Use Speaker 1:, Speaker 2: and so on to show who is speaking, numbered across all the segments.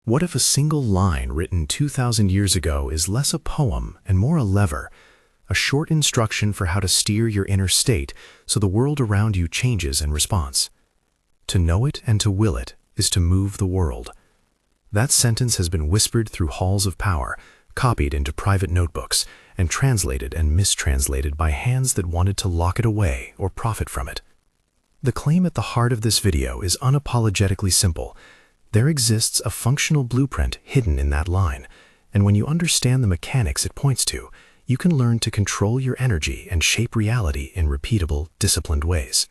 Speaker 1: What if a single line written 2,000 years ago is less a poem and more a lever, a short instruction for how to steer your inner state so the world around you changes in response? To know it and to will it is to move the world. That sentence has been whispered through halls of power, copied into private notebooks, and translated and mistranslated by hands that wanted to lock it away or profit from it. The claim at the heart of this video is unapologetically simple. There exists a functional blueprint hidden in that line, and when you understand the mechanics it points to, you can learn to control your energy and shape reality in repeatable, disciplined ways.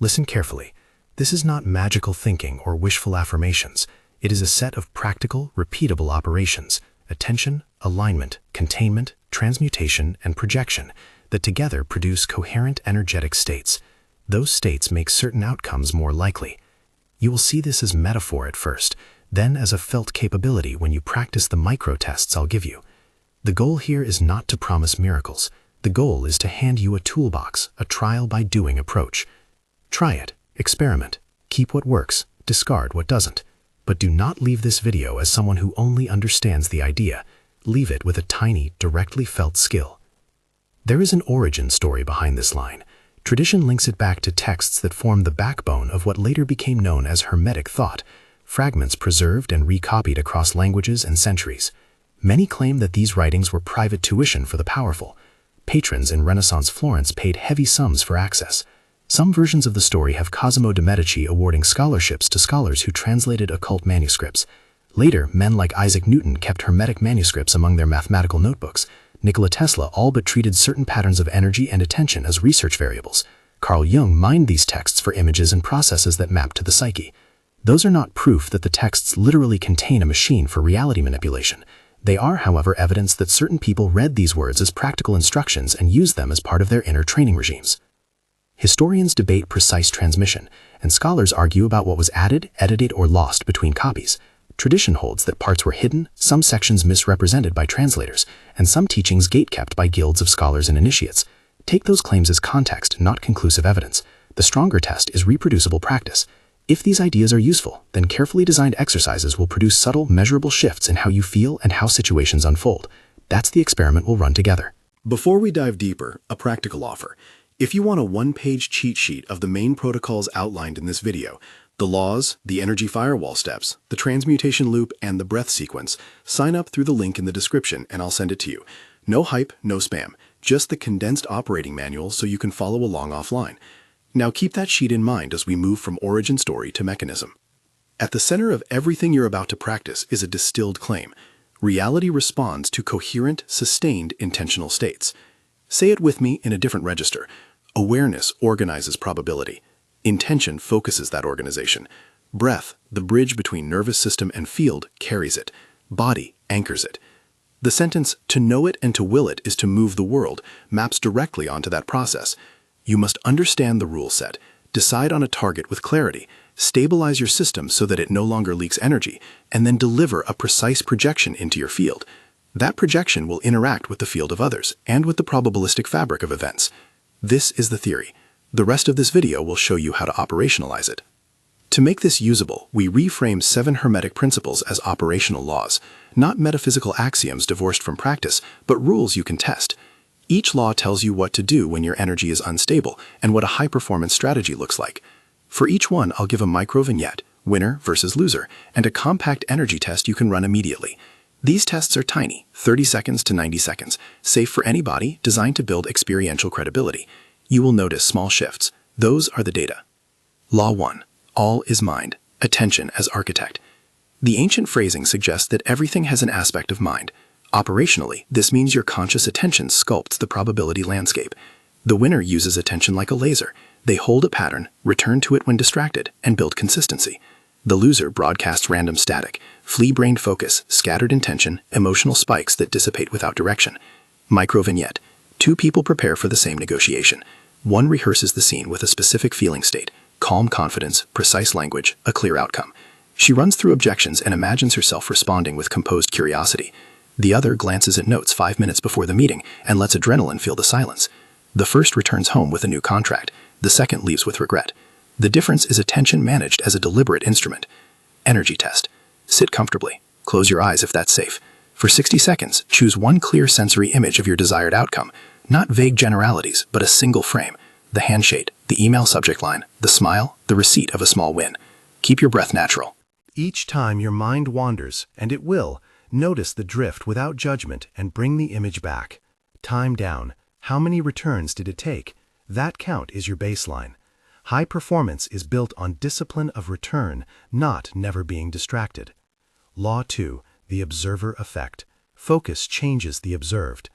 Speaker 1: Listen carefully. This is not magical thinking or wishful affirmations. It is a set of practical, repeatable operations: attention, alignment, containment, transmutation, and projection that together produce coherent energetic states. Those states make certain outcomes more likely. You will see this as metaphor at first, then as a felt capability when you practice the micro-tests I'll give you. The goal here is not to promise miracles. The goal is to hand you a toolbox, a trial-by-doing approach. Try it, experiment, keep what works, discard what doesn't. But do not leave this video as someone who only understands the idea. Leave it with a tiny, directly felt skill. There is an origin story behind this line. Tradition links it back to texts that formed the backbone of what later became known as Hermetic thought, fragments preserved and recopied across languages and centuries. Many claim that these writings were private tuition for the powerful. Patrons in Renaissance Florence paid heavy sums for access. Some versions of the story have Cosimo de' Medici awarding scholarships to scholars who translated occult manuscripts. Later, men like Isaac Newton kept Hermetic manuscripts among their mathematical notebooks. Nikola Tesla all but treated certain patterns of energy and attention as research variables. Carl Jung mined these texts for images and processes that map to the psyche. Those are not proof that the texts literally contain a machine for reality manipulation. They are, however, evidence that certain people read these words as practical instructions and used them as part of their inner training regimes. Historians debate precise transmission, and scholars argue about what was added, edited, or lost between copies. Tradition holds that parts were hidden, some sections misrepresented by translators, and some teachings gatekept by guilds of scholars and initiates. Take those claims as context, not conclusive evidence. The stronger test is reproducible practice. If these ideas are useful, then carefully designed exercises will produce subtle, measurable shifts in how you feel and how situations unfold. That's the experiment we'll run together.
Speaker 2: Before we dive deeper, a practical offer. If you want a one-page cheat sheet of the main protocols outlined in this video, the laws, the energy firewall steps, the transmutation loop, and the breath sequence, sign up through the link in the description and I'll send it to you. No hype, no spam, just the condensed operating manual so you can follow along offline. Now keep that sheet in mind as we move from origin story to mechanism. At the center of everything you're about to practice is a distilled claim. Reality responds to coherent, sustained, intentional states. Say it with me in a different register. Awareness organizes probability. Intention focuses that organization. Breath, the bridge between nervous system and field, carries it. Body anchors it. The sentence, "to know it and to will it is to move the world," maps directly onto that process. You must understand the rule set, decide on a target with clarity, stabilize your system so that it no longer leaks energy, and then deliver a precise projection into your field. That projection will interact with the field of others and with the probabilistic fabric of events. This is the theory. The rest of this video will show you how to operationalize it. To make this usable, we reframe 7 Hermetic principles as operational laws, not metaphysical axioms divorced from practice, but rules you can test. Each law tells you what to do when your energy is unstable and what a high-performance strategy looks like. For each one, I'll give a micro-vignette, winner versus loser, and a compact energy test you can run immediately. These tests are tiny, 30 seconds to 90 seconds, safe for anybody, designed to build experiential credibility. You will notice small shifts. Those are the data. Law 1. All is mind. Attention as architect. The ancient phrasing suggests that everything has an aspect of mind. Operationally, this means your conscious attention sculpts the probability landscape. The winner uses attention like a laser. They hold a pattern, return to it when distracted, and build consistency. The loser broadcasts random static, flea-brained focus, scattered intention, emotional spikes that dissipate without direction. Micro-vignette. 2 people prepare for the same negotiation. One rehearses the scene with a specific feeling state, calm confidence, precise language, a clear outcome. She runs through objections and imagines herself responding with composed curiosity. The other glances at notes 5 minutes before the meeting and lets adrenaline fill the silence. The first returns home with a new contract. The second leaves with regret. The difference is attention managed as a deliberate instrument. Energy test. Sit comfortably. Close your eyes if that's safe. For 60 seconds, choose one clear sensory image of your desired outcome. Not vague generalities, but a single frame. The handshake, the email subject line, the smile, the receipt of a small win. Keep your breath natural.
Speaker 1: Each time your mind wanders, and it will, notice the drift without judgment and bring the image back. Time down. How many returns did it take? That count is your baseline. High performance is built on discipline of return, not never being distracted. Law 2, the observer effect. Focus changes the observed.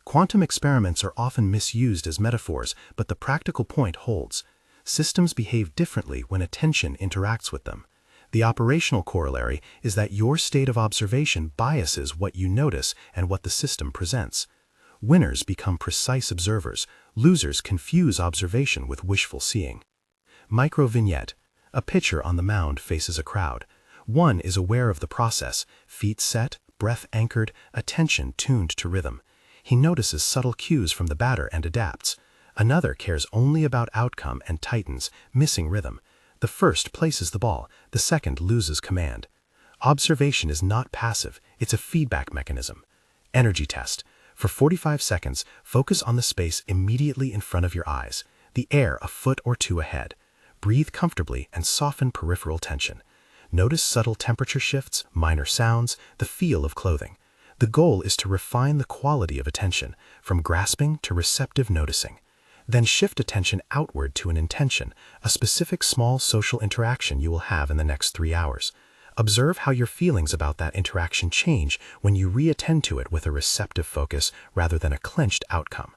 Speaker 1: Quantum experiments are often misused as metaphors, but the practical point holds. Systems behave differently when attention interacts with them. The operational corollary is that your state of observation biases what you notice and what the system presents. Winners become precise observers. Losers confuse observation with wishful seeing. Micro-vignette. A pitcher on the mound faces a crowd. One is aware of the process, feet set, breath anchored, attention tuned to rhythm. He notices subtle cues from the batter and adapts. Another cares only about outcome and tightens, missing rhythm. The first places the ball, the second loses command. Observation is not passive, it's a feedback mechanism. Energy test. For 45 seconds, focus on the space immediately in front of your eyes, the air a foot or two ahead. Breathe comfortably and soften peripheral tension. Notice subtle temperature shifts, minor sounds, the feel of clothing. The goal is to refine the quality of attention, from grasping to receptive noticing. Then shift attention outward to an intention, a specific small social interaction you will have in the next 3 hours. Observe how your feelings about that interaction change when you reattend to it with a receptive focus rather than a clenched outcome.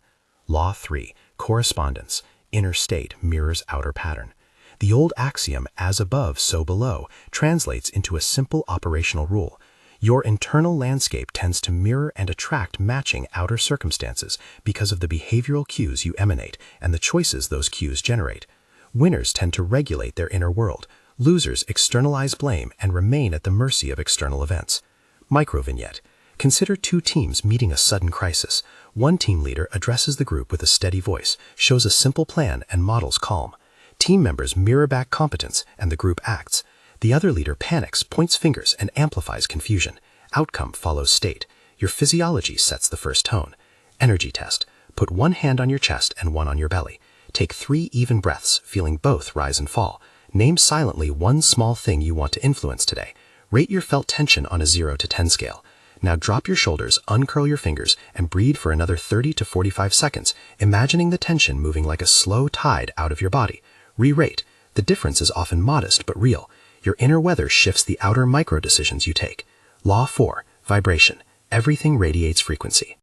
Speaker 1: Law 3, correspondence. Inner state mirrors outer pattern. The old axiom, as above, so below, translates into a simple operational rule. Your internal landscape tends to mirror and attract matching outer circumstances because of the behavioral cues you emanate and the choices those cues generate. Winners tend to regulate their inner world. Losers externalize blame and remain at the mercy of external events. Micro-vignette. Consider two teams meeting a sudden crisis. One team leader addresses the group with a steady voice, shows a simple plan, and models calm. Team members mirror back competence, and the group acts. The other leader panics, points fingers, and amplifies confusion. Outcome follows state. Your physiology sets the first tone. Energy test. Put one hand on your chest and one on your belly. Take 3 even breaths, feeling both rise and fall. Name silently one small thing you want to influence today. Rate your felt tension on a 0 to 10 scale. Now drop your shoulders, uncurl your fingers, and breathe for another 30 to 45 seconds, imagining the tension moving like a slow tide out of your body. Re-rate. The difference is often modest but real. Your inner weather shifts the outer micro-decisions you take. Law 4, vibration. Everything radiates frequency.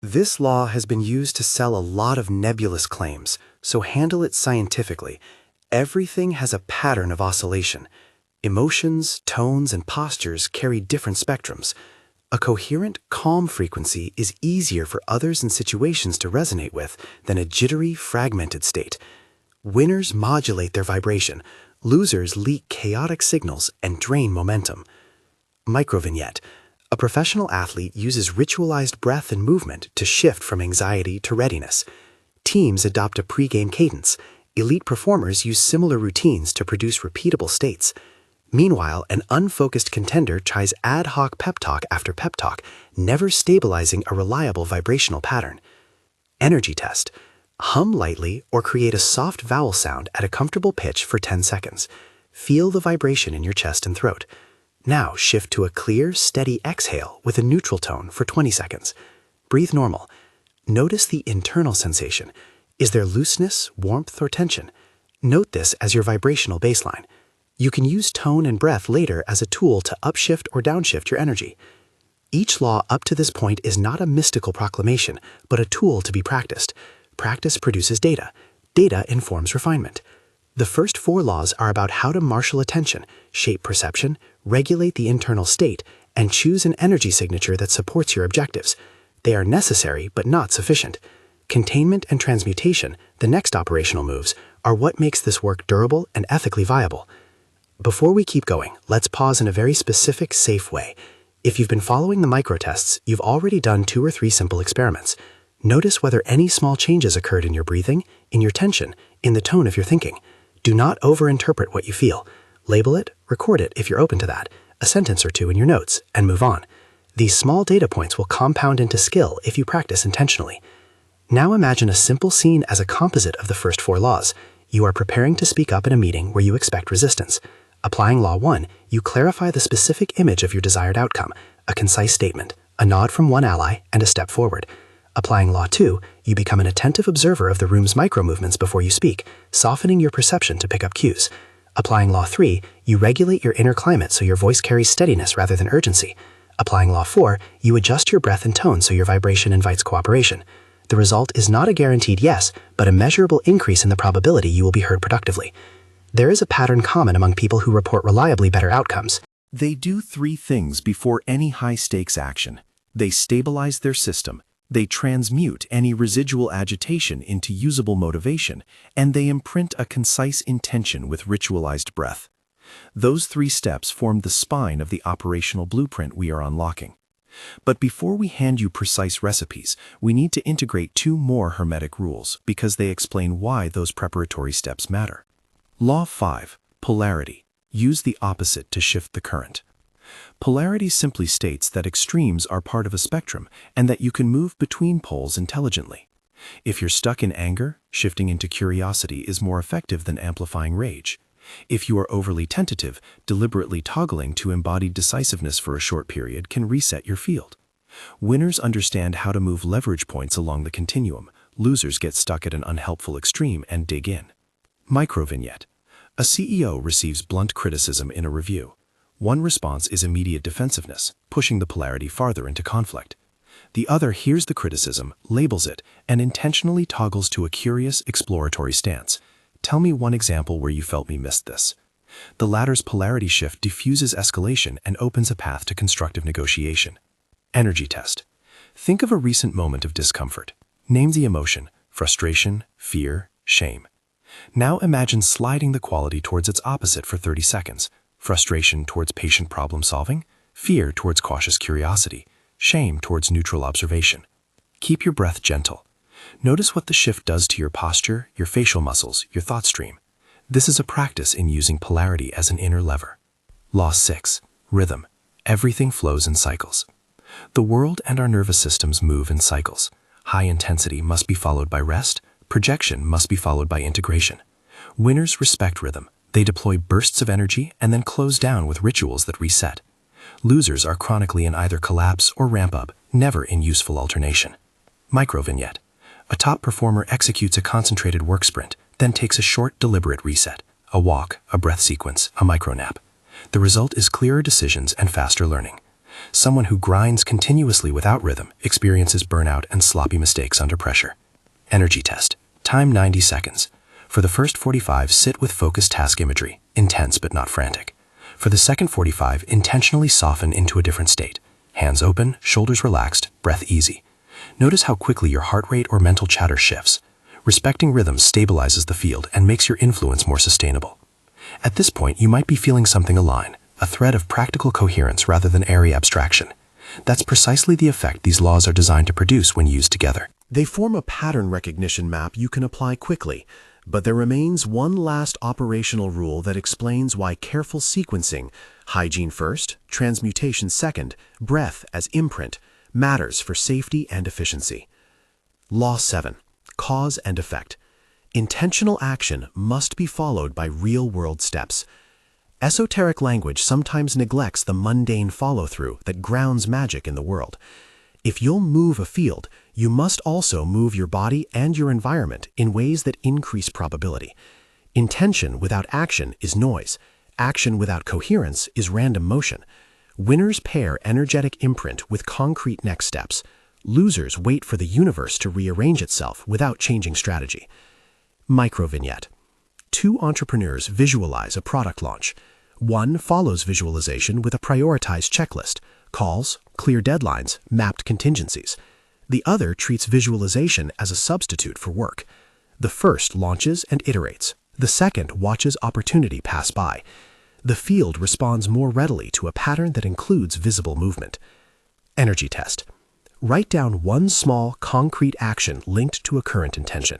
Speaker 1: This law has been used to sell a lot of nebulous claims, so handle it scientifically. Everything has a pattern of oscillation. Emotions, tones, and postures carry different spectrums. A coherent, calm frequency is easier for others and situations to resonate with than a jittery, fragmented state. Winners modulate their vibration. Losers leak chaotic signals and drain momentum. Micro-vignette. A professional athlete uses ritualized breath and movement to shift from anxiety to readiness. Teams adopt a pre-game cadence. Elite performers use similar routines to produce repeatable states. Meanwhile, an unfocused contender tries ad hoc pep talk after pep talk, never stabilizing a reliable vibrational pattern. Energy test. Hum lightly or create a soft vowel sound at a comfortable pitch for 10 seconds. Feel the vibration in your chest and throat. Now shift to a clear, steady exhale with a neutral tone for 20 seconds. Breathe normal. Notice the internal sensation. Is there looseness, warmth, or tension? Note this as your vibrational baseline. You can use tone and breath later as a tool to upshift or downshift your energy. Each law up to this point is not a mystical proclamation, but a tool to be practiced. Practice produces data. Data informs refinement. The first 4 laws are about how to marshal attention, shape perception, regulate the internal state, and choose an energy signature that supports your objectives. They are necessary but not sufficient. Containment and transmutation, the next operational moves, are what makes this work durable and ethically viable. Before we keep going, let's pause in a very specific, safe way. If you've been following the microtests, you've already done 2 or 3 simple experiments. Notice whether any small changes occurred in your breathing, in your tension, in the tone of your thinking. Do not overinterpret what you feel. Label it, record it if you're open to that.
Speaker 3: a sentence or two in your notes, and move on. These small data points will compound into skill if you practice intentionally. Now imagine a simple scene as a composite of the first 4 laws. You are preparing to speak up in a meeting where you expect resistance. Applying Law 1, you clarify the specific image of your desired outcome, a concise statement, a nod from one ally, and a step forward. Applying Law 2, you become an attentive observer of the room's micro-movements before you speak, softening your perception to pick up cues. Applying Law 3, you regulate your inner climate so your voice carries steadiness rather than urgency. Applying Law 4, you adjust your breath and tone so your vibration invites cooperation. The result is not a guaranteed yes, but a measurable increase in the probability you will be heard productively. There is a pattern common among people who report reliably better outcomes.
Speaker 1: They do 3 things before any high-stakes action. They stabilize their system, they transmute any residual agitation into usable motivation, and they imprint a concise intention with ritualized breath. Those 3 steps form the spine of the operational blueprint we are unlocking. But before we hand you precise recipes, we need to integrate 2 more hermetic rules because they explain why those preparatory steps matter. Law 5, polarity. Use the opposite to shift the current. Polarity simply states that extremes are part of a spectrum and that you can move between poles intelligently. If you're stuck in anger, shifting into curiosity is more effective than amplifying rage. If you are overly tentative, deliberately toggling to embodied decisiveness for a short period can reset your field. Winners understand how to move leverage points along the continuum. Losers get stuck at an unhelpful extreme and dig in. Micro-vignette. A CEO receives blunt criticism in a review. One response is immediate defensiveness, pushing the polarity farther into conflict. The other hears the criticism, labels it, and intentionally toggles to a curious, exploratory stance. Tell me one example where you felt me missed this. The latter's polarity shift diffuses escalation and opens a path to constructive negotiation. Energy test. Think of a recent moment of discomfort. Name the emotion: frustration, fear, shame. Now imagine sliding the quality towards its opposite for 30 seconds. Frustration towards patient problem solving, fear towards cautious curiosity, shame towards neutral observation. Keep your breath gentle. Notice what the shift does to your posture, your facial muscles, your thought stream. This is a practice in using polarity as an inner lever. Law 6, rhythm. Everything flows in cycles. The world and our nervous systems move in cycles. High intensity must be followed by rest. Projection must be followed by integration. Winners respect rhythm. They deploy bursts of energy and then close down with rituals that reset. Losers are chronically in either collapse or ramp up, never in useful alternation. Micro-vignette. A top performer executes a concentrated work sprint, then takes a short, deliberate reset. A walk, a breath sequence, a micro-nap. The result is clearer decisions and faster learning. Someone who grinds continuously without rhythm experiences burnout and sloppy mistakes under pressure. Energy test. Time 90 seconds. For the first 45, sit with focused task imagery, intense but not frantic. For the second 45, intentionally soften into a different state. Hands open, shoulders relaxed, breath easy. Notice how quickly your heart rate or mental chatter shifts. Respecting rhythm stabilizes the field and makes your influence more sustainable. At this point, you might be feeling something align, a thread of practical coherence rather than airy abstraction. That's precisely the effect these laws are designed to produce when used together.
Speaker 2: They form a pattern recognition map you can apply quickly, but there remains one last operational rule that explains why careful sequencing, hygiene first, transmutation second, breath as imprint, matters for safety and efficiency. Law 7. Cause and effect. Intentional action must be followed by real-world steps. Esoteric language sometimes neglects the mundane follow-through that grounds magic in the world. If you'll move a field, you must also move your body and your environment in ways that increase probability. Intention without action is noise. Action without coherence is random motion. Winners pair energetic imprint with concrete next steps. Losers wait for the universe to rearrange itself without changing strategy. Micro-vignette. 2 entrepreneurs visualize a product launch. One follows visualization with a prioritized checklist: calls, clear deadlines, mapped contingencies. The other treats visualization as a substitute for work. The first launches and iterates. The second watches opportunity pass by. The field responds more readily to a pattern that includes visible movement. Energy test. Write down one small, concrete action linked to a current intention.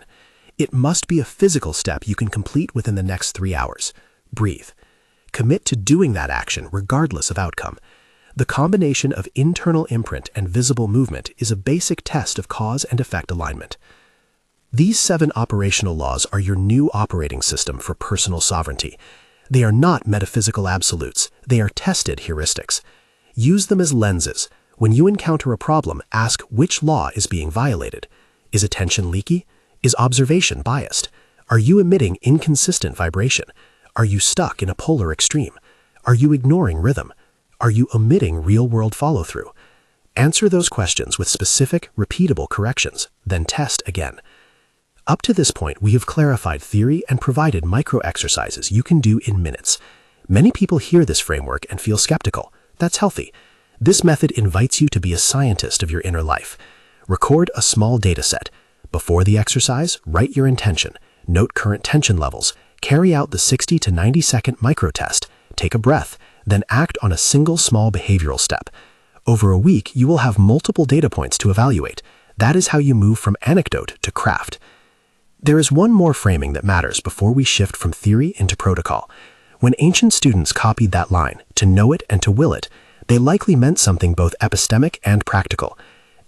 Speaker 2: It must be a physical step you can complete within the next 3 hours. Breathe.
Speaker 3: Commit to doing that action regardless of outcome. The combination of internal imprint and visible movement is a basic test of cause and effect alignment. These 7 operational laws are your new operating system for personal sovereignty. They are not metaphysical absolutes, they are tested heuristics. Use them as lenses. When you encounter a problem, ask which law is being violated. Is attention leaky? Is observation biased? Are you emitting inconsistent vibration? Are you stuck in a polar extreme? Are you ignoring rhythm? Are you omitting real-world follow-through? Answer those questions with specific, repeatable corrections, then test again. Up to this point, we have clarified theory and provided micro-exercises you can do in minutes. Many people hear this framework and feel skeptical. That's healthy. This method invites you to be a scientist of your inner life. Record a small data set. Before the exercise, write your intention. Note current tension levels. Carry out the 60 to 90-second micro-test. Take a breath, then act on a single small behavioral step. Over a week, you will have multiple data points to evaluate. That is how you move from anecdote to craft. There is one more framing that matters before we shift from theory into protocol. When ancient students copied that line, to know it and to will it, they likely meant something both epistemic and practical.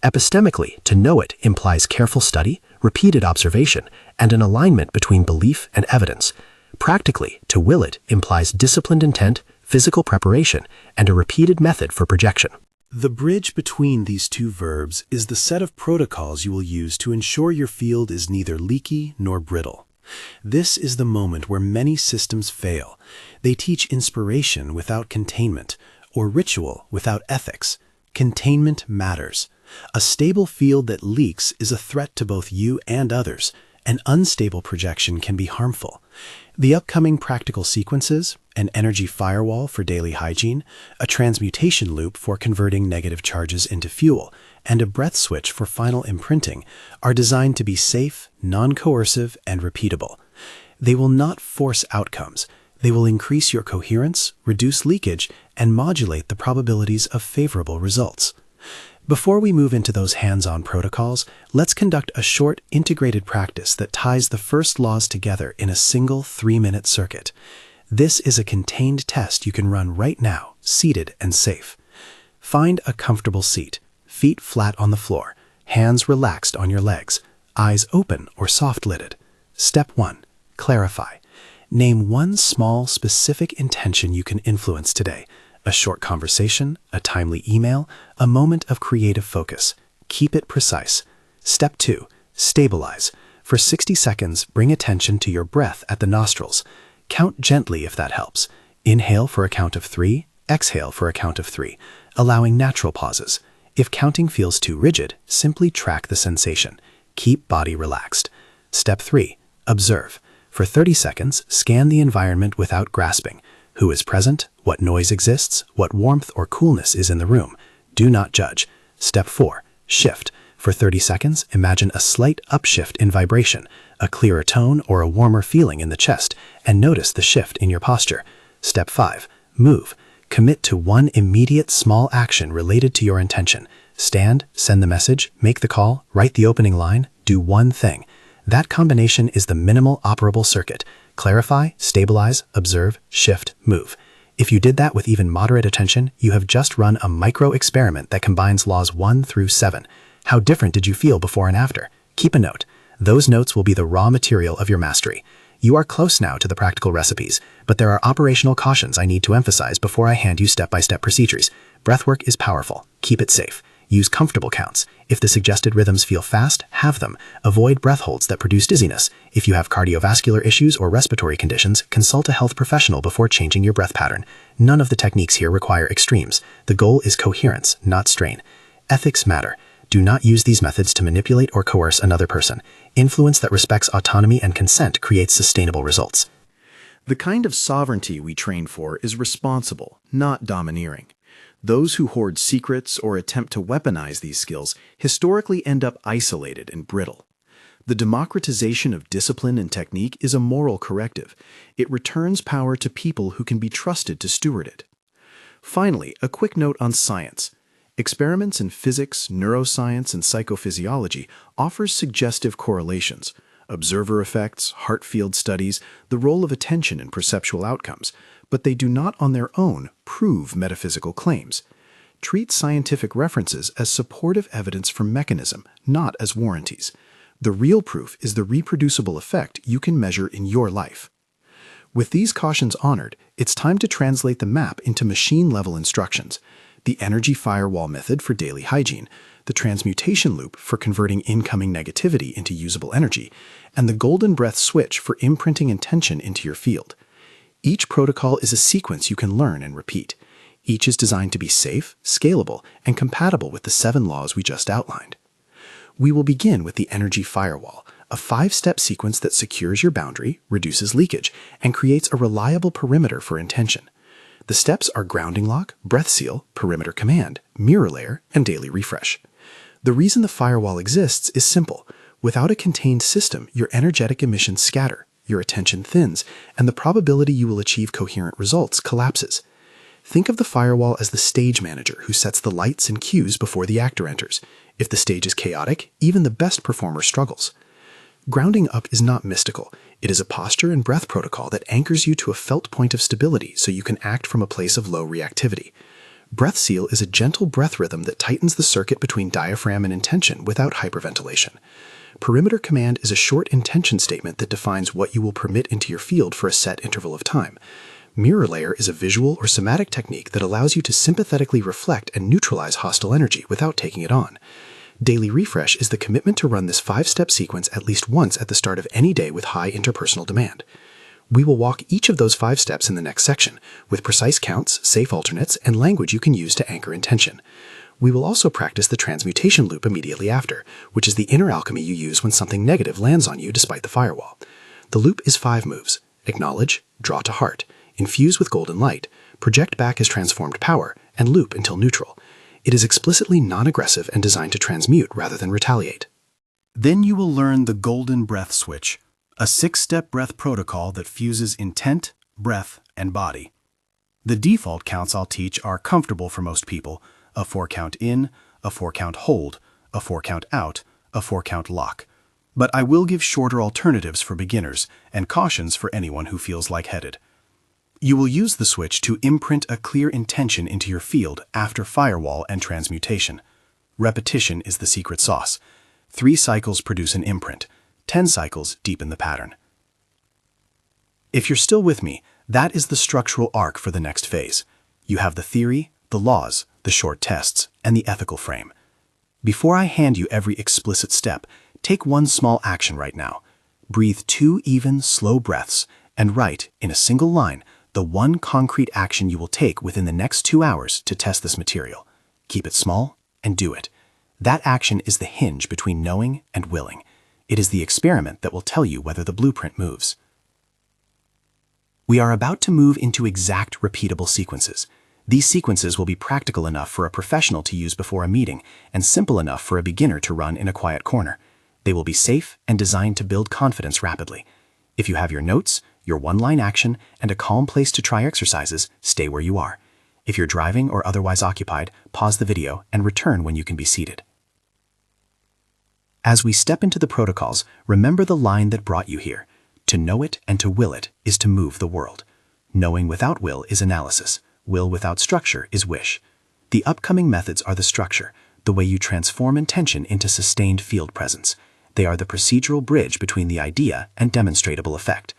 Speaker 3: Epistemically, to know it implies careful study, repeated observation, and an alignment between belief and evidence. Practically, to will it implies disciplined intent, physical preparation, and a repeated method for projection.
Speaker 2: The bridge between these two verbs is the set of protocols you will use to ensure your field is neither leaky nor brittle. This is the moment where many systems fail. They teach inspiration without containment, or ritual without ethics. Containment matters. A stable field that leaks is a threat to both you and others. An unstable projection can be harmful. The upcoming practical sequences, an energy firewall for daily hygiene, a transmutation loop for converting negative charges into fuel, and a breath switch for final imprinting are designed to be safe, non-coercive, and repeatable. They will not force outcomes. They will increase your coherence, reduce leakage, and modulate the probabilities of favorable results. Before we move into those hands-on protocols, let's conduct a short, integrated practice that ties the first laws together in a single 3-minute circuit. This is a contained test you can run right now, seated and safe. Find a comfortable seat, feet flat on the floor, hands relaxed on your legs, eyes open or soft-lidded. Step 1. Clarify. Name one small, specific intention you can influence today. A short conversation, a timely email, a moment of creative focus. Keep it precise. Step 2. Stabilize. For 60 seconds, bring attention to your breath at the nostrils. Count gently if that helps. Inhale for a count of 3, exhale for a count of 3, allowing natural pauses. If counting feels too rigid, simply track the sensation. Keep body relaxed. Step 3. Observe. For 30 seconds, scan the environment without grasping. Who is present? What noise exists? What warmth or coolness is in the room? Do not judge. Step 4. Shift. For 30 seconds, imagine a slight upshift in vibration, a clearer tone or a warmer feeling in the chest, and notice the shift in your posture. Step 5. Move. Commit to one immediate small action related to your intention. Stand, send the message, make the call, write the opening line, do one thing. That combination is the minimal operable circuit. Clarify, stabilize, observe, shift, move. If you did that with even moderate attention, you have just run a micro-experiment that combines laws 1 through 7. How different did you feel before and after? Keep a note. Those notes will be the raw material of your mastery. You are close now to the practical recipes, but there are operational cautions I need to emphasize before I hand you step-by-step procedures. Breathwork is powerful. Keep it safe. Use comfortable counts. If the suggested rhythms feel fast, have them. Avoid breath holds that produce dizziness. If you have cardiovascular issues or respiratory conditions, consult a health professional before changing your breath pattern. None of the techniques here require extremes. The goal is coherence, not strain. Ethics matter. Do not use these methods to manipulate or coerce another person. Influence that respects autonomy and consent creates sustainable results. The kind of sovereignty we train for is responsible, not domineering. Those who hoard secrets or attempt to weaponize these skills historically end up isolated and brittle. The democratization of discipline and technique is a moral corrective. It returns power to people who can be trusted to steward it. Finally, a quick note on science. Experiments in physics, neuroscience, and psychophysiology offers suggestive correlations. Observer effects, heart field studies, the role of attention in perceptual outcomes. but they do not on their own prove metaphysical claims. Treat scientific references as supportive evidence for mechanism, not as warranties. The real proof is the reproducible effect you can measure in your life. With these cautions honored, it's time to translate the map into machine-level instructions. The energy firewall method for daily hygiene, the transmutation loop for converting incoming negativity into usable energy, and the golden breath switch for imprinting intention into your field. Each protocol is a sequence you can learn and repeat. Each is designed to be safe, scalable, and compatible with the 7 laws we just outlined. We will begin with the energy firewall, a 5-step sequence that secures your boundary, reduces leakage, and creates a reliable perimeter for intention. The steps are grounding lock, breath seal, perimeter command, mirror layer, and daily refresh. The reason the firewall exists is simple. Without a contained system, your energetic emissions scatter, your attention thins, and the probability you will achieve coherent results collapses. Think of the firewall as the stage manager who sets the lights and cues before the actor enters. If the stage is chaotic, even the best performer struggles. Grounding up is not mystical. It is a posture and breath protocol that anchors you to a felt point of stability so you can act from a place of low reactivity. Breath seal is a gentle breath rhythm that tightens the circuit between diaphragm and intention without hyperventilation. Perimeter command is a short intention statement that defines what you will permit into your field for a set interval of time. Mirror layer is a visual or somatic technique that allows you to sympathetically reflect and neutralize hostile energy without taking it on. Daily refresh is the commitment to run this 5-step sequence at least once at the start of any day with high interpersonal demand. We will walk each of those 5 steps in the next section, with precise counts, safe alternates, and language you can use to anchor intention. We will also practice the transmutation loop immediately after, which is the inner alchemy you use when something negative lands on you despite the firewall. The loop is 5 moves: acknowledge, draw to heart, infuse with golden light, project back as transformed power, and loop until neutral. It is explicitly non-aggressive and designed to transmute rather than retaliate.
Speaker 1: Then you will learn the golden breath switch, a 6-step breath protocol that fuses intent, breath, and body. The default counts I'll teach are comfortable for most people: a 4-count in, a 4-count hold, a 4-count out, a 4-count lock. But I will give shorter alternatives for beginners and cautions for anyone who feels lightheaded. You will use the switch to imprint a clear intention into your field after firewall and transmutation. Repetition is the secret sauce. 3 cycles produce an imprint. 10 cycles deepen the pattern. If you're still with me, that is the structural arc for the next phase. You have the theory, the laws, the short tests, and the ethical frame. Before I hand you every explicit step, take one small action right now. Breathe 2 even, slow breaths, and write, in a single line, the one concrete action you will take within the next 2 hours to test this material. Keep it small and do it. That action is the hinge between knowing and willing. It is the experiment that will tell you whether the blueprint moves. We are about to move into exact repeatable sequences. These sequences will be practical enough for a professional to use before a meeting and simple enough for a beginner to run in a quiet corner. They will be safe and designed to build confidence rapidly. If you have your notes, your one-line action, and a calm place to try exercises, stay where you are. If you're driving or otherwise occupied, pause the video and return when you can be seated. As we step into the protocols, remember the line that brought you here. To know it and to will it is to move the world. Knowing without will is analysis. Will without structure is wish. The upcoming methods are the structure, the way you transform intention into sustained field presence. They are the procedural bridge between the idea and demonstratable effect.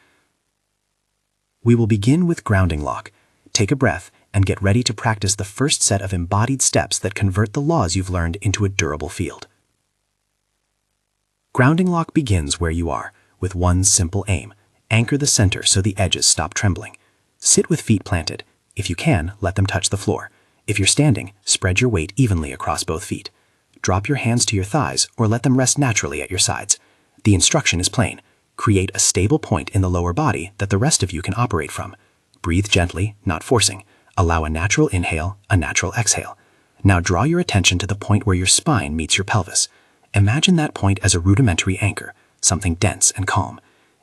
Speaker 1: We will begin with grounding lock. Take a breath and get ready to practice the first set of embodied steps that convert the laws you've learned into a durable field. Grounding lock begins where you are, with one simple aim. Anchor the center so the edges stop trembling. Sit with feet planted. If you can, let them touch the floor. If you're standing, spread your weight evenly across both feet. Drop your hands to your thighs or let them rest naturally at your sides. The instruction is plain. Create a stable point in the lower body that the rest of you can operate from. Breathe gently, not forcing. Allow a natural inhale, a natural exhale. Now draw your attention to the point where your spine meets your pelvis. Imagine that point as a rudimentary anchor, something dense and calm.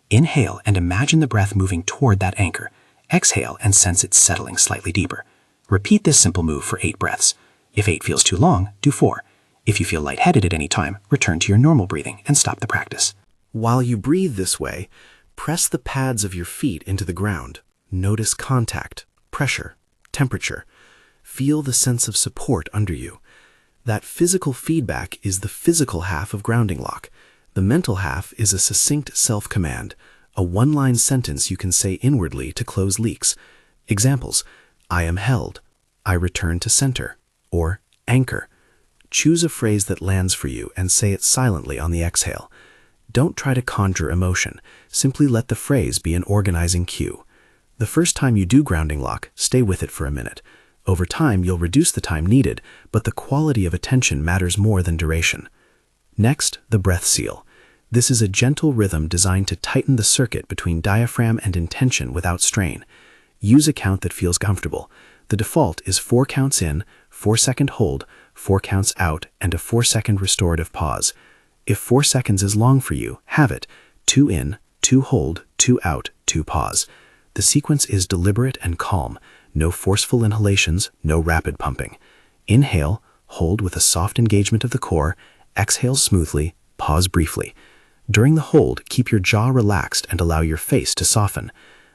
Speaker 1: Inhale and imagine the breath moving toward that anchor. Exhale and sense it settling slightly deeper. Repeat this simple move for 8 breaths. If 8 feels too long, do 4. If you feel lightheaded at any time, return to your normal breathing and stop the practice.
Speaker 2: While you breathe this way, press the pads of your feet into the ground.
Speaker 1: Notice contact, pressure, temperature. Feel the sense of support under you. That physical feedback is the physical half of grounding lock. The mental half is a succinct self-command, a one-line sentence you can say inwardly to close leaks. Examples: I am held, I return to center, or anchor. Choose a phrase that lands for you and say it silently on the exhale. Don't try to conjure emotion. Simply let the phrase be an organizing cue. The first time you do grounding lock, stay with it for a minute. Over time, you'll reduce the time needed, but the quality of attention matters more than duration. Next, the breath seal. This is a gentle rhythm designed to tighten the circuit between diaphragm and intention without strain. Use a count that feels comfortable. The default is 4 counts in, 4-second hold, 4 counts out, and a 4-second restorative pause. If 4 seconds is long for you, have it. 2 in, 2 hold, 2 out, 2 pause. The sequence is deliberate and calm. No forceful inhalations, no rapid pumping. Inhale, hold with a soft engagement of the core, exhale smoothly, pause briefly. During the hold, keep your jaw relaxed and allow your face to soften.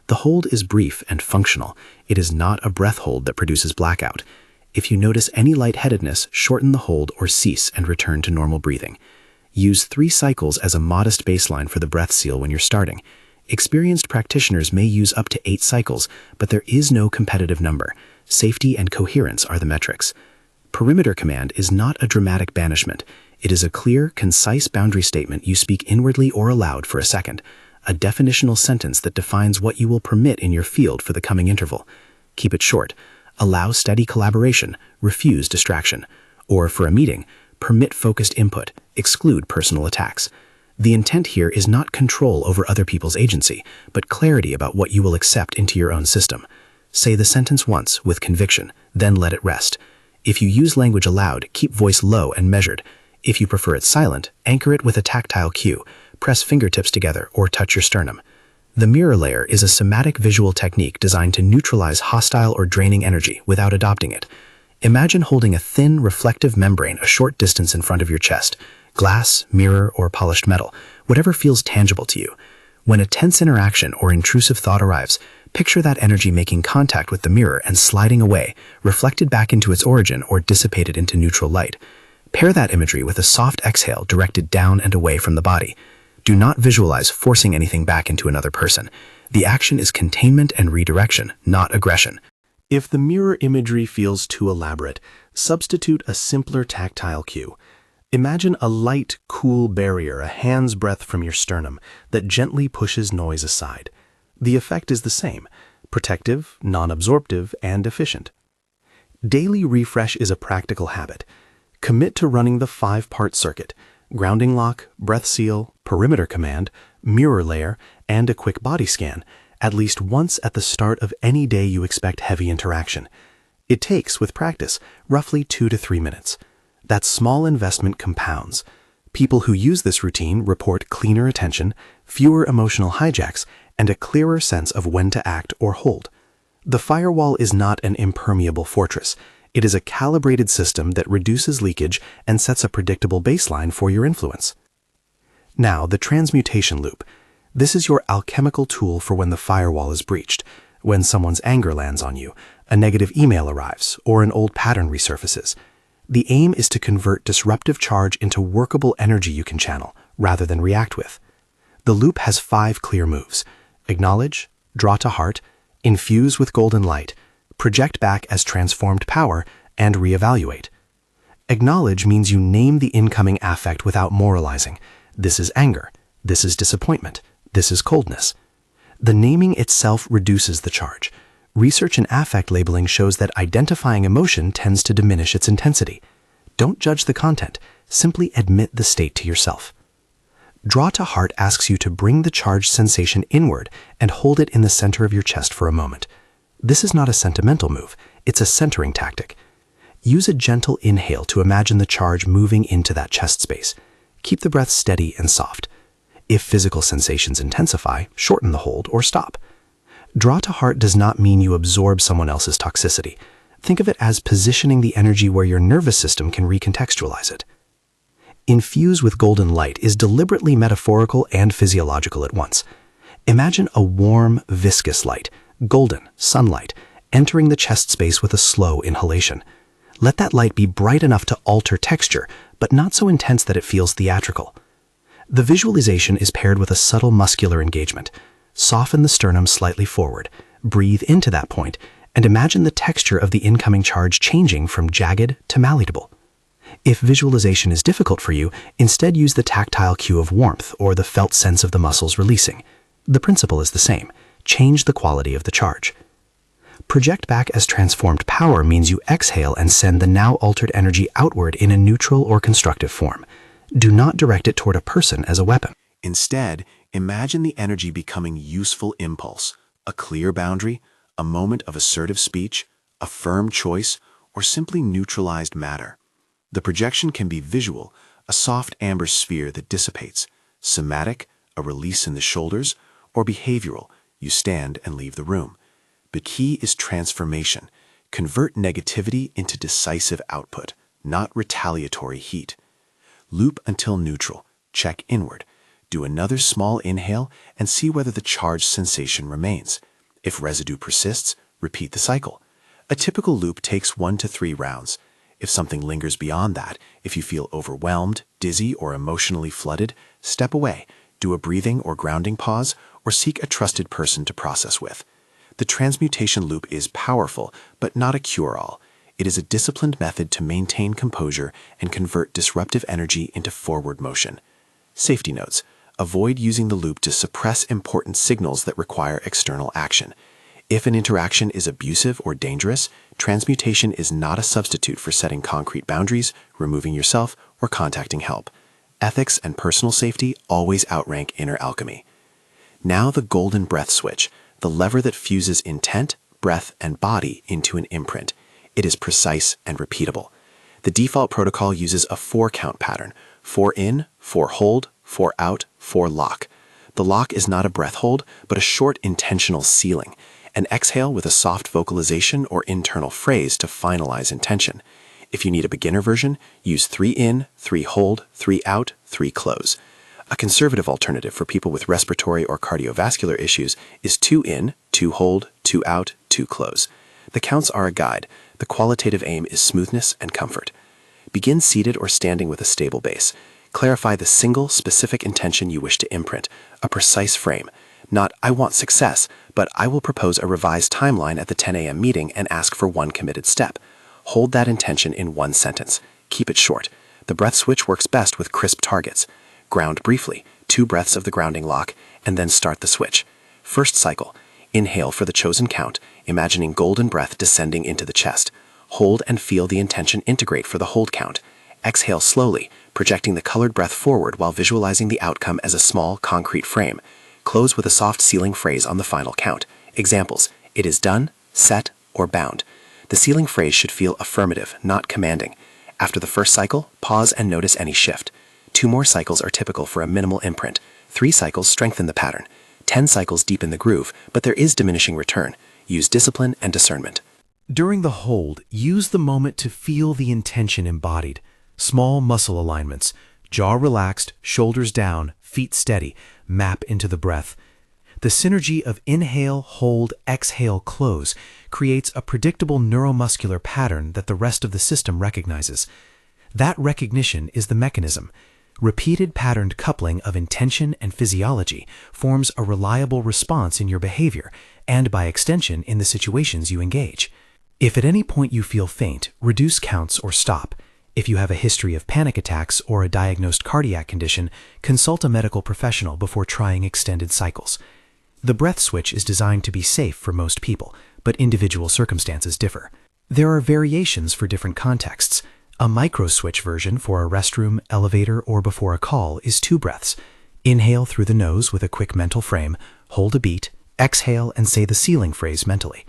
Speaker 1: The hold is brief and functional. It is not a breath hold that produces blackout. If you notice any lightheadedness, shorten the hold or cease and return to normal breathing. Use 3 cycles as a modest baseline for the breath seal when you're starting. Experienced practitioners may use up to 8 cycles, but there is no competitive number. Safety and coherence are the metrics. Perimeter command is not a dramatic banishment. It is a clear, concise boundary statement you speak inwardly or aloud for a second. A definitional sentence that defines what you will permit in your field for the coming interval. Keep it short. Allow steady collaboration, refuse distraction. Or for a meeting, permit focused input, exclude personal attacks. The intent here is not control over other people's agency, but clarity about what you will accept into your own system. Say the sentence once with conviction, then let it rest. If you use language aloud, keep voice low and measured. If you prefer it silent, anchor it with a tactile cue. Press fingertips together or touch your sternum. The mirror layer is a somatic visual technique designed to neutralize hostile or draining energy without adopting it. Imagine holding a thin, reflective membrane a short distance in front of your chest. Glass, mirror, or polished metal, whatever feels tangible to you. When a tense interaction or intrusive thought arrives, picture that energy making contact with the mirror and sliding away, reflected back into its origin or dissipated into neutral light. Pair that imagery with a soft exhale directed down and away from the body. Do not visualize forcing anything back into another person. The action is containment and redirection, not aggression. If the mirror imagery feels too elaborate, substitute a simpler tactile cue. Imagine a light, cool barrier a hand's breadth from your sternum that gently pushes noise aside. The effect is the same: protective, non-absorptive, and efficient. Daily refresh is a practical habit. Commit to running the 5-part circuit: grounding lock, breath seal, perimeter command, mirror layer, and a quick body scan, at least once at the start of any day you expect heavy interaction. It takes, with practice, roughly 2 to 3 minutes. That small investment compounds. People who use this routine report cleaner attention, fewer emotional hijacks, and a clearer sense of when to act or hold. The firewall is not an impermeable fortress. It is a calibrated system that reduces leakage and sets a predictable baseline for your influence. Now, the transmutation loop. This is your alchemical tool for when the firewall is breached, when someone's anger lands on you, a negative email arrives, or an old pattern resurfaces. The aim is to convert disruptive charge into workable energy you can channel, rather than react with. The loop has 5 clear moves: acknowledge, draw to heart, infuse with golden light, project back as transformed power, and reevaluate. Acknowledge means you name the incoming affect without moralizing. This is anger. This is disappointment. This is coldness. The naming itself reduces the charge. Research in affect labeling shows that identifying emotion tends to diminish its intensity. Don't judge the content. Simply admit the state to yourself. Draw to heart asks you to bring the charged sensation inward and hold it in the center of your chest for a moment. This is not a sentimental move. It's a centering tactic. Use a gentle inhale to imagine the charge moving into that chest space. Keep the breath steady and soft. If physical sensations intensify, shorten the hold or stop. Draw to heart does not mean you absorb someone else's toxicity. Think of it as positioning the energy where your nervous system can recontextualize it. Infuse with golden light is deliberately metaphorical and physiological at once. Imagine a warm, viscous light,
Speaker 3: golden, sunlight, entering the chest space with a slow inhalation. Let that light be bright enough to alter texture, but not so intense that it feels theatrical. The visualization is paired with a subtle muscular engagement. Soften the sternum slightly forward, breathe into that point, and imagine the texture of the incoming charge changing from jagged to malleable. If visualization is difficult for you, instead use the tactile cue of warmth or the felt sense of the muscles releasing. The principle is the same. Change the quality of the charge. Project back as transformed power means you exhale and send the now altered energy outward in a neutral or constructive form. Do not direct it toward a person as a weapon.
Speaker 2: Instead, imagine the energy becoming useful impulse, a clear boundary, a moment of assertive speech, a firm choice, or simply neutralized matter. The projection can be visual, a soft amber sphere that dissipates, somatic, a release in the shoulders, or behavioral, you stand and leave the room. The key is transformation. Convert negativity into decisive output, not retaliatory heat. Loop until neutral, check inward. Do another small inhale and see whether the charged sensation remains. If residue persists, repeat the cycle. A typical loop takes 1 to 3 rounds. If something lingers beyond that, if you feel overwhelmed, dizzy, or emotionally flooded, step away, do a breathing or grounding pause, or seek a trusted person to process with. The transmutation loop is powerful, but not a cure-all. It is a disciplined method to maintain composure and convert disruptive energy into forward motion. Safety notes: avoid using the loop to suppress important signals that require external action. If an interaction is abusive or dangerous, transmutation is not a substitute for setting concrete boundaries, removing yourself, or contacting help. Ethics and personal safety always outrank inner alchemy. Now the golden breath switch, the lever that fuses intent, breath, and body into an imprint. It is precise and repeatable. The default protocol uses a 4-count pattern: 4 in, 4 hold, 4 out, 4 lock. The lock is not a breath hold, but a short intentional sealing, an exhale with a soft vocalization or internal phrase to finalize intention. If you need a beginner version, use 3 in, 3 hold, 3 out, 3 close. A conservative alternative for people with respiratory or cardiovascular issues is 2 in, 2 hold, 2 out, 2 close. The counts are a guide. The qualitative aim is smoothness and comfort. Begin seated or standing with a stable base. Clarify the single, specific intention you wish to imprint, a precise frame. Not, "I want success," but "I will propose a revised timeline at the 10 a.m. meeting and ask for one committed step." Hold that intention in one sentence. Keep it short. The breath switch works best with crisp targets. Ground briefly, 2 breaths of the grounding lock, and then start the switch. First cycle. Inhale for the chosen count, imagining golden breath descending into the chest. Hold and feel the intention integrate for the hold count. Exhale slowly, projecting the colored breath forward while visualizing the outcome as a small, concrete frame. Close with a soft sealing phrase on the final count. Examples: it is done, set, or bound. The sealing phrase should feel affirmative, not commanding. After the first cycle, pause and notice any shift. 2 more cycles are typical for a minimal imprint. 3 cycles strengthen the pattern. 10 cycles deepen the groove, but there is diminishing return. Use discipline and discernment.
Speaker 1: During the hold, use the moment to feel the intention embodied. Small muscle alignments, jaw relaxed, shoulders down, feet steady, map into the breath. The synergy of inhale, hold, exhale, close creates a predictable neuromuscular pattern that the rest of the system recognizes. That recognition is the mechanism. Repeated patterned coupling of intention and physiology forms a reliable response in your behavior and, by extension, in the situations you engage. If at any point you feel faint, reduce counts or stop. If you have a history of panic attacks or a diagnosed cardiac condition, consult a medical professional before trying extended cycles. The breath switch is designed to be safe for most people, but individual circumstances differ. There are variations for different contexts. A micro-switch version for a restroom, elevator, or before a call is 2 breaths. Inhale through the nose with a quick mental frame, hold a beat, exhale, and say the sealing phrase mentally.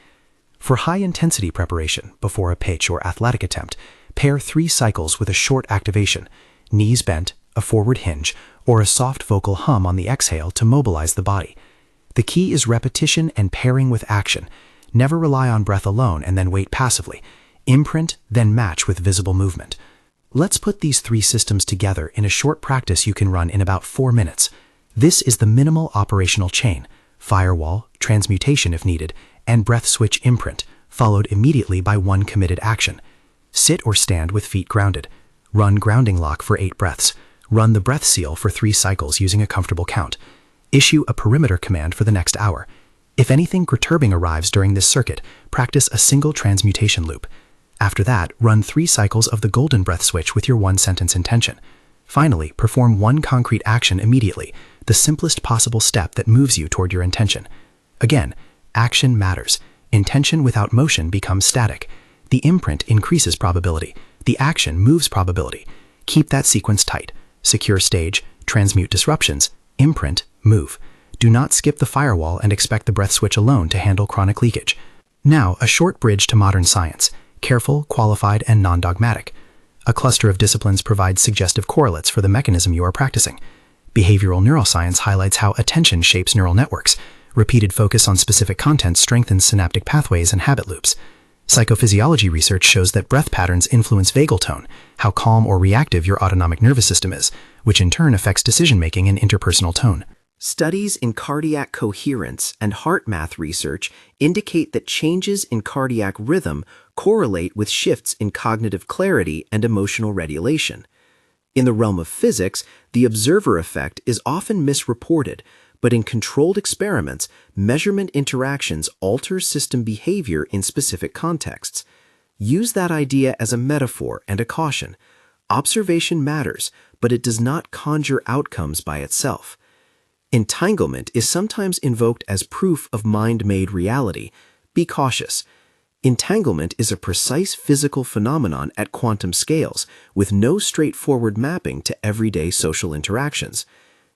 Speaker 1: For high-intensity preparation, before a pitch or athletic attempt, pair 3 cycles with a short activation, knees bent, a forward hinge, or a soft vocal hum on the exhale to mobilize the body. The key is repetition and pairing with action. Never rely on breath alone and then wait passively. Imprint, then match with visible movement. Let's put these 3 systems together in a short practice you can run in about 4 minutes. This is the minimal operational chain: firewall, transmutation if needed,
Speaker 3: and breath switch imprint, followed immediately by one committed action. Sit or stand with feet grounded. Run grounding lock for 8 breaths. Run the breath seal for 3 cycles using a comfortable count. Issue a perimeter command for the next hour. If anything perturbing arrives during this circuit, practice a single transmutation loop. After that, run 3 cycles of the golden breath switch with your 1-sentence intention. Finally, perform one concrete action immediately, the simplest possible step that moves you toward your intention. Again, action matters. Intention without motion becomes static. The imprint increases probability. The action moves probability. Keep that sequence tight. Secure stage, transmute disruptions, imprint, move. Do not skip the firewall and expect the breath switch alone to handle chronic leakage. Now, a short bridge to modern science, careful, qualified, and non-dogmatic. A cluster of disciplines provides suggestive correlates for the mechanism you are practicing. Behavioral neuroscience highlights how attention shapes neural networks. Repeated focus on specific content strengthens synaptic pathways and habit loops. Psychophysiology research shows that breath patterns influence vagal tone, how calm or reactive your autonomic nervous system is, which in turn affects decision-making and interpersonal tone.
Speaker 4: Studies in cardiac coherence and heart math research indicate that changes in cardiac rhythm correlate with shifts in cognitive clarity and emotional regulation. In the realm of physics, the observer effect is often misreported, but in controlled experiments, measurement interactions alter system behavior in specific contexts. Use that idea as a metaphor and a caution. Observation matters, but it does not conjure outcomes by itself. Entanglement is sometimes invoked as proof of mind-made reality. Be cautious. Entanglement is a precise physical phenomenon at quantum scales, with no straightforward mapping to everyday social interactions.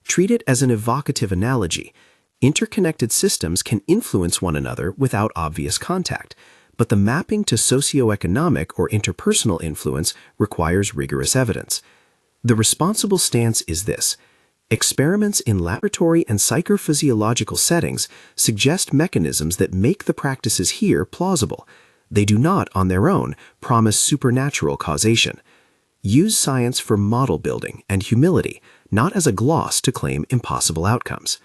Speaker 4: Treat it as an evocative analogy. Interconnected systems can influence one another without obvious contact, but the mapping to socioeconomic or interpersonal influence requires rigorous evidence. The responsible stance is this. Experiments in laboratory and psychophysiological settings suggest mechanisms that make the practices here plausible. They do not, on their own, promise supernatural causation. Use science for model building and humility, not as a gloss to claim impossible outcomes.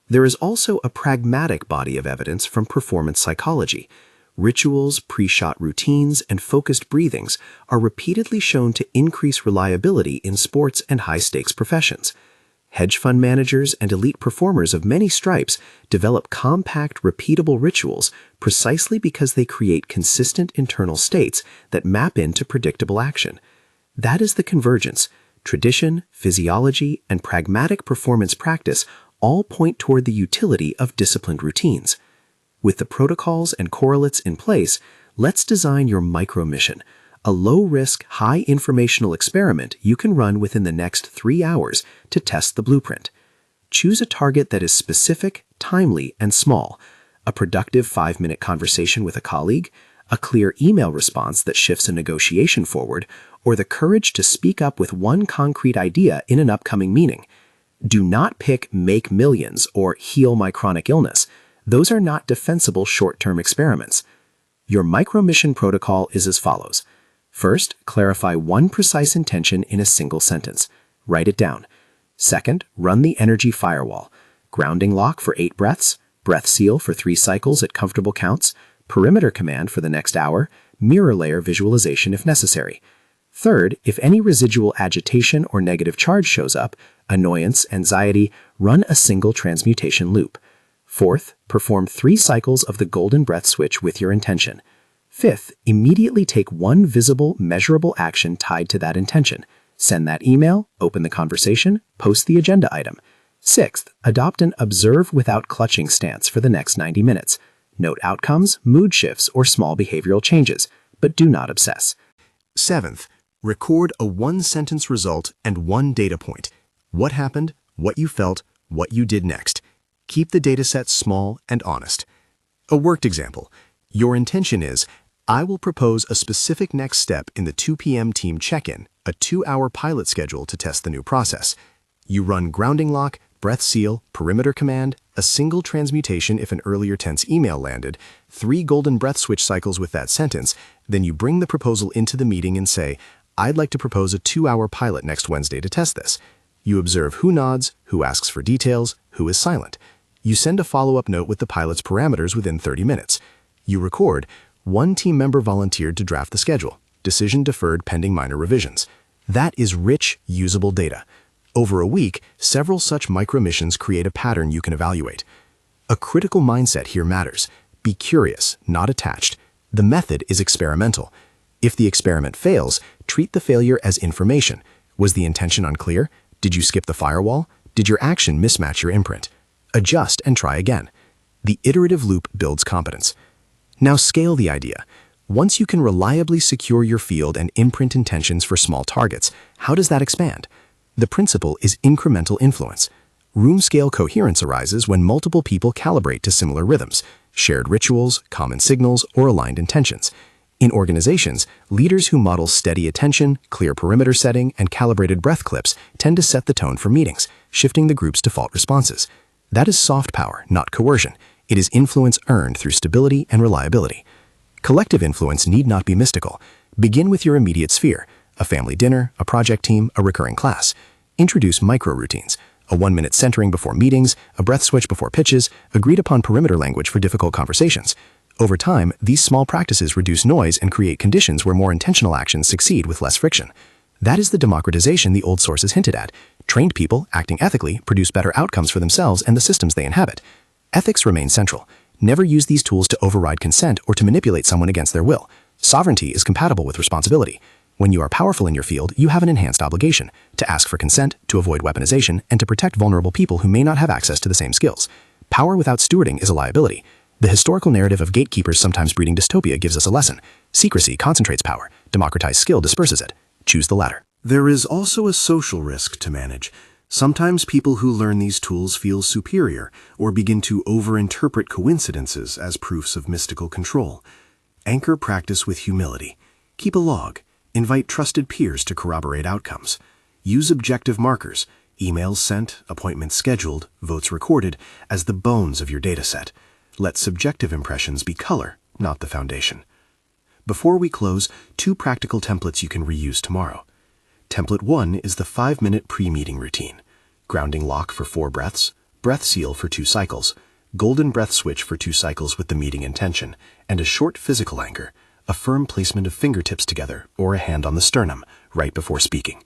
Speaker 4: There is also a pragmatic body of evidence from performance psychology. Rituals, pre-shot routines, and focused breathings are repeatedly shown to increase reliability in sports and high-stakes professions. Hedge fund managers and elite performers of many stripes develop compact, repeatable rituals precisely because they create consistent internal states that map into predictable action. That is the convergence. Tradition, physiology, and pragmatic performance practice all point toward the utility of disciplined routines. With the protocols and correlates in place, let's design your micro-mission, a low-risk, high-informational experiment you can run within the next 3 hours to test the blueprint. Choose a target that is specific, timely, and small, a productive 5-minute conversation with a colleague, a clear email response that shifts a negotiation forward, or the courage to speak up with one concrete idea in an upcoming meeting. Do not pick make millions or heal my chronic illness. Those are not defensible short-term experiments. Your micro-mission protocol is as follows. First, clarify one precise intention in a single sentence. Write it down. Second, run the energy firewall. Grounding lock for 8 breaths, breath seal for 3 cycles at comfortable counts, perimeter command for the next hour, mirror layer visualization if necessary. Third, if any residual agitation or negative charge shows up, annoyance, anxiety, run a single transmutation loop. Fourth, perform 3 cycles of the golden breath switch with your intention. Fifth, immediately take one visible, measurable action tied to that intention. Send that email, open the conversation, post the agenda item. Sixth, adopt an observe without clutching stance for the next 90 minutes. Note outcomes, mood shifts, or small behavioral changes, but do not obsess.
Speaker 2: Seventh, record a 1-sentence result and 1 data point. What happened, what you felt, what you did next. Keep the dataset small and honest. A worked example. Your intention is, I will propose a specific next step in the 2 p.m. team check-in, a 2-hour pilot schedule to test the new process. You run grounding lock, breath seal, perimeter command, a single transmutation if an earlier tense email landed, 3 golden breath switch cycles with that sentence, then you bring the proposal into the meeting and say, I'd like to propose a 2-hour pilot next Wednesday to test this. You observe who nods, who asks for details, who is silent. You send a follow-up note with the pilot's parameters within 30 minutes. You record, one team member volunteered to draft the schedule. Decision deferred pending minor revisions. That is rich, usable data. Over a week, several such micro-missions create a pattern you can evaluate. A critical mindset here matters. Be curious, not attached. The method is experimental. If the experiment fails, treat the failure as information. Was the intention unclear? Did you skip the firewall? Did your action mismatch your imprint? Adjust and try again. The iterative loop builds competence. Now scale the idea. Once you can reliably secure your field and imprint intentions for small targets, how does that expand? The principle is incremental influence. Room-scale coherence arises when multiple people calibrate to similar rhythms, shared rituals, common signals, or aligned intentions. In organizations, leaders who model steady attention, clear perimeter setting, and calibrated breath clips tend to set the tone for meetings, shifting the group's default responses. That is soft power, not coercion. It is influence earned through stability and reliability. Collective influence need not be mystical. Begin with your immediate sphere, a family dinner, a project team, a recurring class. Introduce micro-routines, a 1-minute centering before meetings, a breath switch before pitches, agreed-upon perimeter language for difficult conversations. Over time, these small practices reduce noise and create conditions where more intentional actions succeed with less friction. That is the democratization the old sources hinted at. Trained people, acting ethically, produce better outcomes for themselves and the systems they inhabit. Ethics remain central. Never use these tools to override consent or to manipulate someone against their will. Sovereignty is compatible with responsibility. When you are powerful in your field, you have an enhanced obligation to ask for consent, to avoid weaponization, and to protect vulnerable people who may not have access to the same skills. Power without stewarding is a liability. The historical narrative of gatekeepers sometimes breeding dystopia gives us a lesson. Secrecy concentrates power. Democratized skill disperses it. Choose the latter.
Speaker 1: There is also a social risk to manage. Sometimes people who learn these tools feel superior or begin to overinterpret coincidences as proofs of mystical control. Anchor practice with humility. Keep a log. Invite trusted peers to corroborate outcomes. Use objective markers, emails sent, appointments scheduled, votes recorded, as the bones of your dataset. Let subjective impressions be color, not the foundation. Before we close, 2 practical templates you can reuse tomorrow. Template 1 is the 5-minute pre-meeting routine. Grounding lock for 4 breaths, breath seal for 2 cycles, golden breath switch for 2 cycles with the meeting intention, and a short physical anchor, a firm placement of fingertips together or a hand on the sternum right before speaking.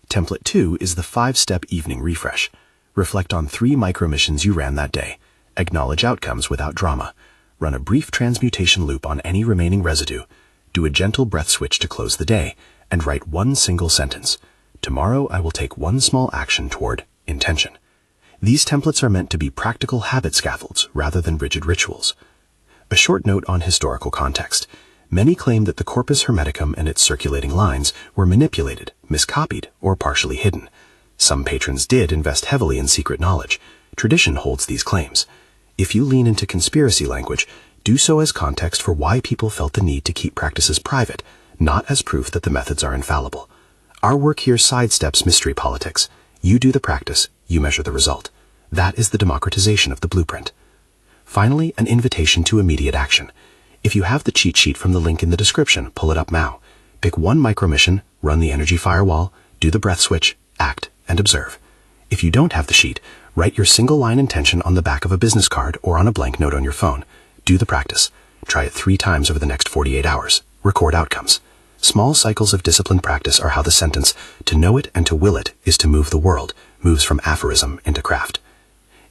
Speaker 1: Template 2 is the 5-step evening refresh. Reflect on 3 micro-missions you ran that day. Acknowledge outcomes without drama. Run a brief transmutation loop on any remaining residue. Do a gentle breath switch to close the day, and write 1 single sentence. Tomorrow I will take 1 small action toward intention. These templates are meant to be practical habit scaffolds rather than rigid rituals. A short note on historical context. Many claim that the corpus hermeticum and its circulating lines were manipulated, miscopied, or partially hidden. Some patrons did invest heavily in secret knowledge. Tradition holds these claims. If you lean into conspiracy language, do so as context for why people felt the need to keep practices private, not as proof that the methods are infallible. Our work here sidesteps mystery politics. You do the practice, you measure the result. That is the democratization of the blueprint. Finally, an invitation to immediate action. If you have the cheat sheet from the link in the description, pull it up now. Pick 1 micro-mission, run the energy firewall, do the breath switch, act, and observe. If you don't have the sheet, write your single-line intention on the back of a business card or on a blank note on your phone. Do the practice. Try it 3 times over the next 48 hours. Record outcomes. Small cycles of disciplined practice are how the sentence, to know it and to will it, is to move the world, moves from aphorism into craft.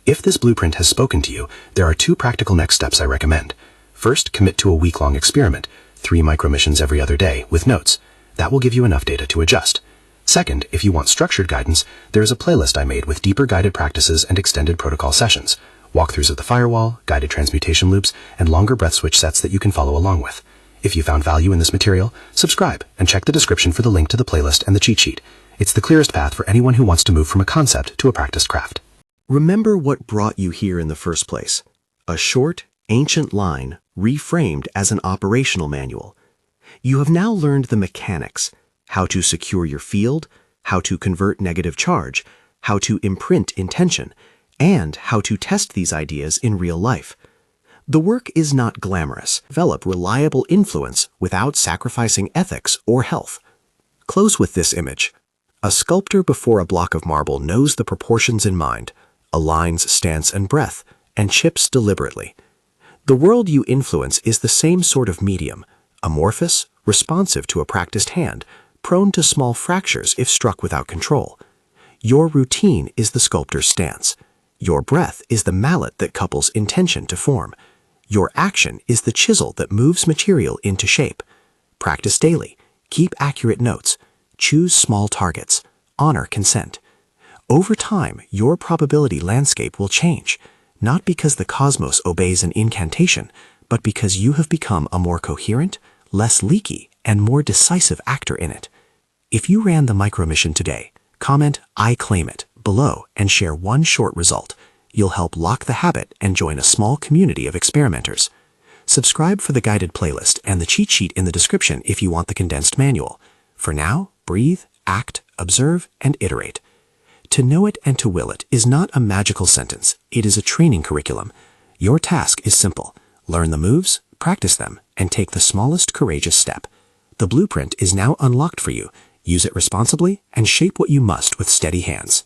Speaker 1: If this blueprint has spoken to you, there are 2 practical next steps I recommend. First, commit to a week-long experiment, 3 micro-missions every other day, with notes. That will give you enough data to adjust. Second, if you want structured guidance, there is a playlist I made with deeper guided practices and extended protocol sessions, walkthroughs of the firewall, guided transmutation loops, and longer breath switch sets that you can follow along with. If you found value in this material, subscribe and check the description for the link to the playlist and the cheat sheet. It's the clearest path for anyone who wants to move from a concept to a practiced craft.
Speaker 2: Remember what brought you here in the first place. A short, ancient line reframed as an operational manual. You have now learned the mechanics, how to secure your field, how to convert negative charge, how to imprint intention, and how to test these ideas in real life. The work is not glamorous. Develop reliable influence without sacrificing ethics or health. Close with this image. A sculptor before a block of marble knows the proportions in mind.
Speaker 3: aligns stance and breath, and chips deliberately. The world you influence is the same sort of medium, amorphous, responsive to a practiced hand, prone to small fractures if struck without control. Your routine is the sculptor's stance. Your breath is the mallet that couples intention to form. Your action is the chisel that moves material into shape. Practice daily. Keep accurate notes. Choose small targets. Honor consent. Over time, your probability landscape will change, not because the cosmos obeys an incantation, but because you have become a more coherent, less leaky, and more decisive actor in it. If you ran the micromission today, comment "I claim it" below and share one short result. You'll help lock the habit and join a small community of experimenters. Subscribe for the guided playlist and the cheat sheet in the description if you want the condensed manual. For now, breathe, act, observe, and iterate. To know it and to will it is not a magical sentence. It is a training curriculum. Your task is simple. Learn the moves, practice them, and take the smallest courageous step. The blueprint is now unlocked for you. Use it responsibly and shape what you must with steady hands.